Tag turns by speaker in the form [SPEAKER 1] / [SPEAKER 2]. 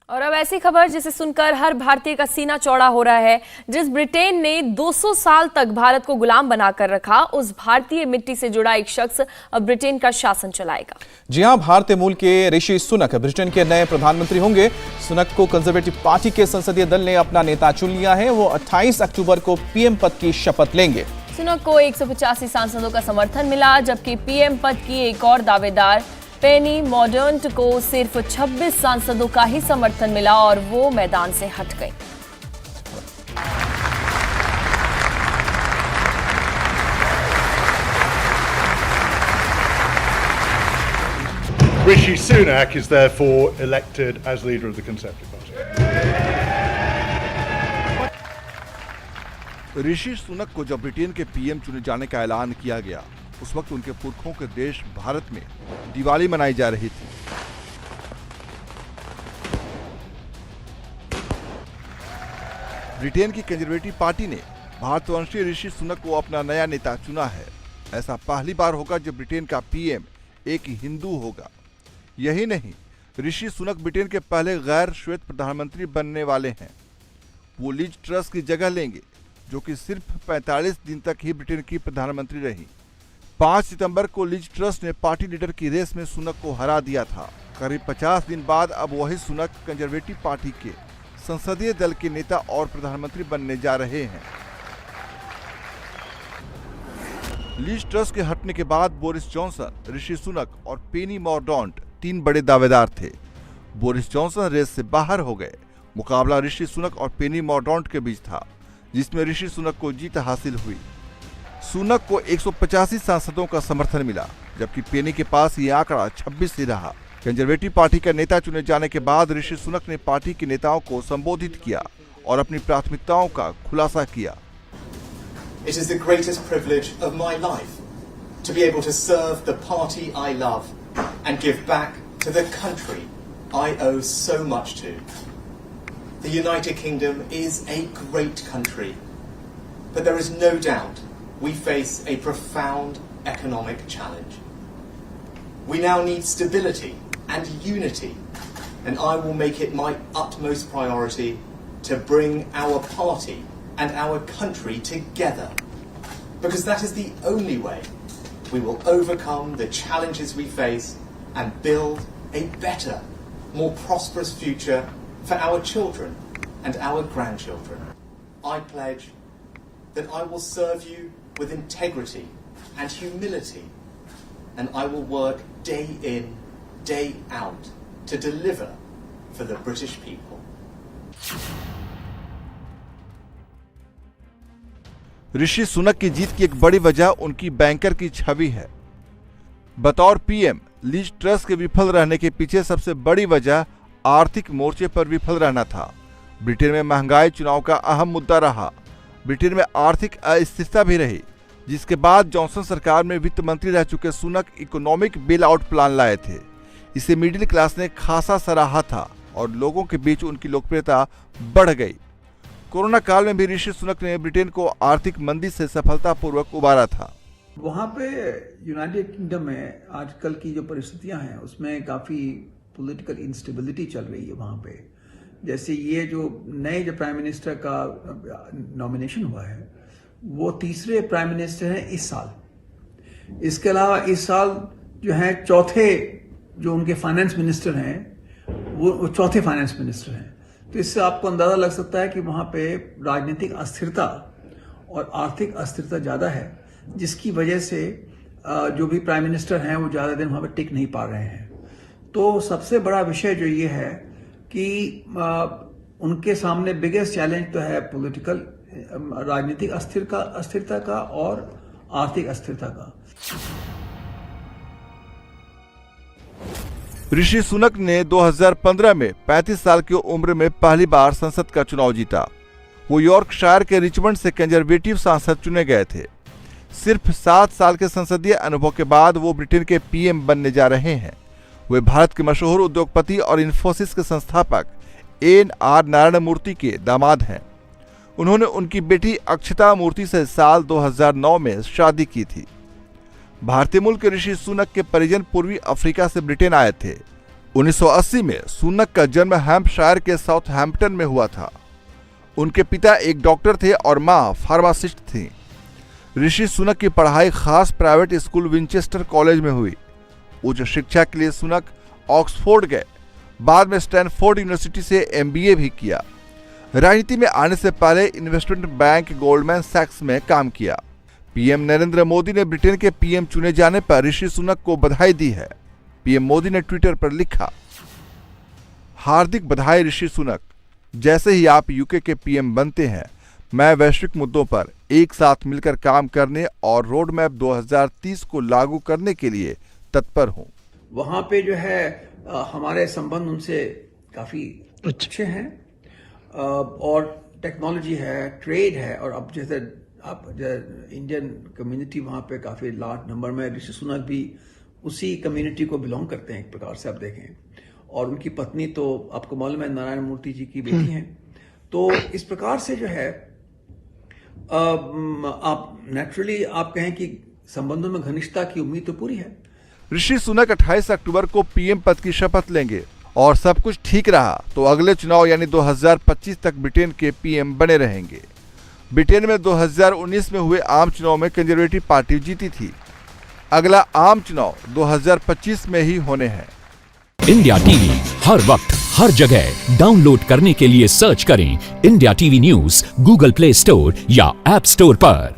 [SPEAKER 1] और अब ऐसी खबर जिसे सुनकर हर भारतीय का सीना चौड़ा हो रहा है। जिस ब्रिटेन ने 200 साल तक भारत को गुलाम बनाकर रखा, उस भारतीय मिट्टी से जुड़ा एक शख्स अब ब्रिटेन का शासन चलाएगा।
[SPEAKER 2] जी हां, भारतीय मूल के ऋषि सुनक ब्रिटेन के नए प्रधानमंत्री होंगे। सुनक को कंजर्वेटिव पार्टी के संसदीय दल ने अपना नेता चुन लिया है। वो 28 अक्टूबर को पीएम पद की शपथ लेंगे।
[SPEAKER 1] सुनक को 185 सांसदों का समर्थन मिला, जबकि पीएम पद की एक और दावेदार पेनी मॉर्डॉन्ट को सिर्फ 26 सांसदों का ही समर्थन मिला और वो मैदान से हट गई।
[SPEAKER 3] Rishi Sunak is therefore elected as leader of the Conservative Party.
[SPEAKER 4] Rishi Sunak को जब ब्रिटेन के पीएम चुने जाने का ऐलान किया गया, उस वक्त उनके पुरखों के देश भारत में दिवाली मनाई जा रही थी। ब्रिटेन की कंजर्वेटिव पार्टी ने भारतवंशी ऋषि सुनक को अपना नया नेता चुना है। ऐसा पहली बार होगा जब ब्रिटेन का पीएम एक हिंदू होगा। यही नहीं, ऋषि सुनक ब्रिटेन के पहले गैर श्वेत प्रधानमंत्री बनने वाले हैं। वो लिज ट्रस की जगह लेंगे, जो कि सिर्फ 45 दिन तक ही ब्रिटेन की प्रधानमंत्री रही। 5 सितंबर को लिज ट्रस ने पार्टी लीडर की रेस में सुनक को हरा दिया था। करीब 50 दिन बाद अब वही सुनक कंजर्वेटिव पार्टी के संसदीय दल के नेता और प्रधानमंत्री बनने जा रहे हैं। लिज ट्रस के हटने के बाद बोरिस जॉनसन, ऋषि सुनक और पेनी मॉर्डॉन्ट 3 बड़े दावेदार थे। बोरिस जॉनसन रेस से बाहर हो गए। मुकाबला ऋषि सुनक और पेनी मॉर्डॉन्ट के बीच था, जिसमें ऋषि सुनक को जीत हासिल हुई। सुनक को 185 सांसदों का समर्थन मिला, जबकि पेनी के पास ये आंकड़ा 26 ही रहा। कंजर्वेटिव पार्टी का नेता चुने जाने के बाद ऋषि सुनक ने पार्टी के नेताओं को संबोधित किया और अपनी प्राथमिकताओं का खुलासा किया।
[SPEAKER 5] It is the greatest privilege of my life to be able to serve the party I love and give back to the country I owe so much to. The United Kingdom is a great country, but there is no doubt we face a profound economic challenge. We now need stability and unity, and I will make it my utmost priority to bring our party and our country together, because that is the only way we will overcome the challenges we face and build a better, more prosperous future for our children and our grandchildren. I pledge that I will serve you with integrity and humility, and I will work day in, day out to deliver for the British people.
[SPEAKER 4] Rishi Sunak की जीत की एक बड़ी वजह उनकी banker की छवि है। बतौर PM, Liz truss के विफल रहने के पीछे सबसे बड़ी वजह आर्थिक मोर्चे पर विफल रहना था। ब्रिटेन में महंगाई चुनाव का अहम मुद्दा रहा। ब्रिटेन में आर्थिक अस्थिरता भी रही, जिसके बाद जॉनसन सरकार में वित्त मंत्री रह चुके Sunak economic bail out plan लाए थे। इसे मिडिल क्लास ने खासा सराहा था और लोगों के बीच उनकी लोकप्रियता बढ़ गई। कोरोना काल में भी ऋषि सुनक ने ब्रिटेन को आर्थिक मंदी से सफलतापूर्वक उबारा था।
[SPEAKER 6] वहाँ पे यूनाइटेड किंगडम में आजकल की जो परिस्थितियां हैं, उसमें काफ़ी पॉलिटिकल इंस्टेबिलिटी चल रही है वहाँ पे। जैसे ये जो नए प्राइम मिनिस्टर का नॉमिनेशन हुआ है, वो तीसरे प्राइम मिनिस्टर हैं इस साल। इसके अलावा इस साल जो है चौथे जो उनके फाइनेंस मिनिस्टर हैं, वो चौथे फाइनेंस मिनिस्टर हैं। तो इससे आपको अंदाज़ा लग सकता है कि वहाँ पे राजनीतिक अस्थिरता और आर्थिक अस्थिरता ज़्यादा है, जिसकी वजह से जो भी प्राइम मिनिस्टर हैं वो ज़्यादा दिन वहाँ पे टिक नहीं पा रहे हैं। तो सबसे बड़ा विषय जो ये है कि उनके सामने बिगेस्ट चैलेंज तो है पॉलिटिकल राजनीतिक अस्थिरता का और आर्थिक अस्थिरता का।
[SPEAKER 4] ऋषि सुनक ने 2015 में 35 साल की उम्र में पहली बार संसद का चुनाव जीता। वो यॉर्कशायर के रिचमंड से कंजर्वेटिव सांसद चुने गए थे। सिर्फ 7 साल के संसदीय अनुभव के बाद वो ब्रिटेन के पीएम बनने जा रहे हैं। वे भारत के मशहूर उद्योगपति और इन्फोसिस के संस्थापक एन.आर. नारायण मूर्ति के दामाद हैं। उन्होंने उनकी बेटी अक्षता मूर्ति से साल 2009 में शादी की थी। भारतीय मूल के ऋषि सुनक के परिजन पूर्वी अफ्रीका से ब्रिटेन आए थे। 1980 में सुनक का जन्म हैम्पशायर के साउथहैम्पटन में हुआ था। उनके पिता एक डॉक्टर थे और मां फार्मासिस्ट थी। ऋषि सुनक की पढ़ाई खास प्राइवेट स्कूल विंचेस्टर कॉलेज में हुई। उच्च शिक्षा के लिए सुनक ऑक्सफोर्ड गए। बाद में स्टैनफोर्ड यूनिवर्सिटी से MBA भी किया। राजनीति में आने से पहले इन्वेस्टमेंट बैंक गोल्डमैन सैक्स में काम किया। पीएम नरेंद्र मोदी ने ब्रिटेन के पीएम चुने जाने पर ऋषि सुनक को बधाई दी है। पीएम मोदी ने ट्विटर पर लिखा, हार्दिक बधाई ऋषि सुनक, जैसे ही आप यूके के पीएम बनते हैं मैं वैश्विक मुद्दों पर एक साथ मिलकर काम करने और रोड मैप 2030 को लागू करने के लिए तत्पर हूं।
[SPEAKER 6] वहाँ पे जो है हमारे संबंध उनसे काफ़ी अच्छे हैं और टेक्नोलॉजी है, ट्रेड है। और अब जैसे आप इंडियन कम्युनिटी वहाँ पे काफ़ी लार्ज नंबर में, ऋषि सुनक भी उसी कम्युनिटी को बिलोंग करते हैं एक प्रकार से आप देखें। और उनकी पत्नी तो आपको मालूम है नारायण मूर्ति जी की बेटी हैं। तो इस प्रकार से जो है आप नेचुरली आप कहें कि संबंधों में घनिष्ठता की उम्मीद तो पूरी है।
[SPEAKER 4] ऋषि सुनक 28 अक्टूबर को पीएम पद की शपथ लेंगे और सब कुछ ठीक रहा तो अगले चुनाव यानी 2025 तक ब्रिटेन के पीएम बने रहेंगे। ब्रिटेन में 2019 में हुए आम चुनाव में कंजर्वेटिव पार्टी जीती थी। अगला आम चुनाव 2025 में ही होने हैं।
[SPEAKER 7] इंडिया टीवी हर वक्त हर जगह डाउनलोड करने के लिए सर्च करें India TV news Google play store या ऐप स्टोर पर।